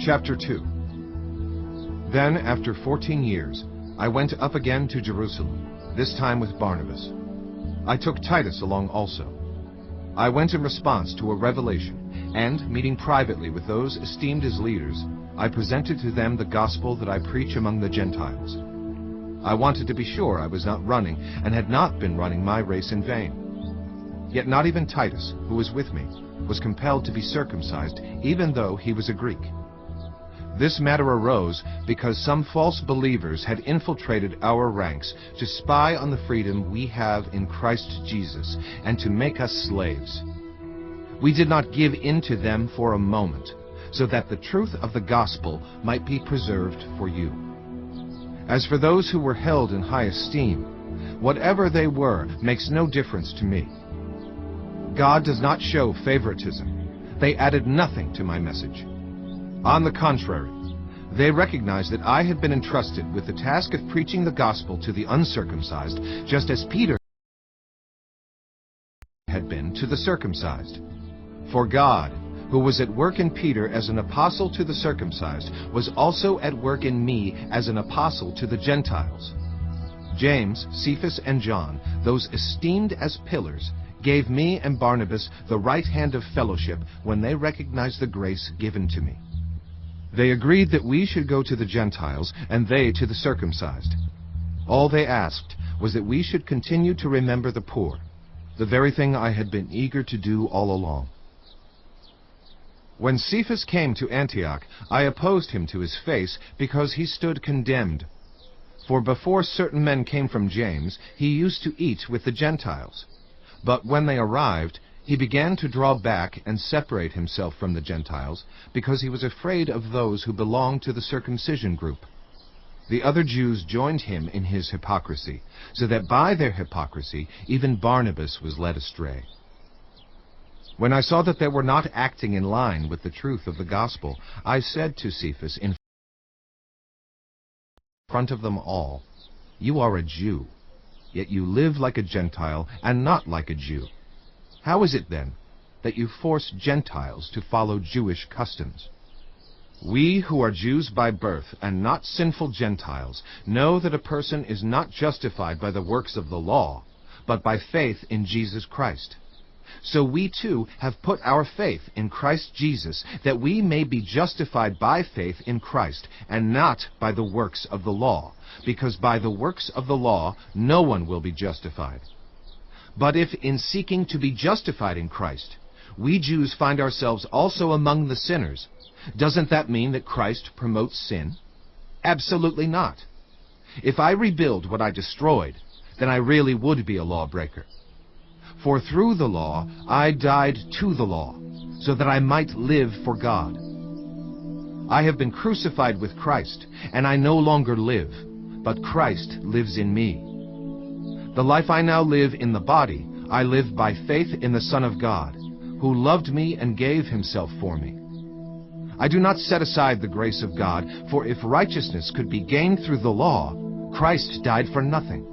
Chapter 2. Then, after 14 years, I went up again to Jerusalem, this time with Barnabas. I took Titus along also. I went in response to a revelation, and, meeting privately with those esteemed as leaders, I presented to them the gospel that I preach among the Gentiles. I wanted to be sure I was not running, and had not been running my race in vain. Yet not even Titus, who was with me, was compelled to be circumcised, even though he was a Greek. This matter arose because some false believers had infiltrated our ranks to spy on the freedom we have in Christ Jesus and to make us slaves. We did not give in to them for a moment, so that the truth of the gospel might be preserved for you. As for those who were held in high esteem, whatever they were makes no difference to me. God does not show favoritism. They added nothing to my message. On the contrary, they recognized that I had been entrusted with the task of preaching the gospel to the uncircumcised, just as Peter had been to the circumcised. For God, who was at work in Peter as an apostle to the circumcised, was also at work in me as an apostle to the Gentiles. James, Cephas, and John, those esteemed as pillars, gave me and Barnabas the right hand of fellowship when they recognized the grace given to me. They agreed that we should go to the Gentiles, and they to the circumcised. All they asked was that we should continue to remember the poor, the very thing I had been eager to do all along. When Cephas came to Antioch, I opposed him to his face, because he stood condemned. For before certain men came from James, he used to eat with the Gentiles. But when they arrived, he began to draw back and separate himself from the Gentiles, because he was afraid of those who belonged to the circumcision group. The other Jews joined him in his hypocrisy, so that by their hypocrisy even Barnabas was led astray. When I saw that they were not acting in line with the truth of the gospel, I said to Cephas in front of them all, "You are a Jew, yet you live like a Gentile and not like a Jew. How is it, then, that you force Gentiles to follow Jewish customs? We who are Jews by birth and not sinful Gentiles know that a person is not justified by the works of the law, but by faith in Jesus Christ. So we too have put our faith in Christ Jesus, that we may be justified by faith in Christ, and not by the works of the law, because by the works of the law no one will be justified. But if in seeking to be justified in Christ, we Jews find ourselves also among the sinners, doesn't that mean that Christ promotes sin? Absolutely not. If I rebuild what I destroyed, then I really would be a lawbreaker. For through the law I died to the law, so that I might live for God. I have been crucified with Christ, and I no longer live, but Christ lives in me. The life I now live in the body, I live by faith in the Son of God, who loved me and gave himself for me. I do not set aside the grace of God, for if righteousness could be gained through the law, Christ died for nothing.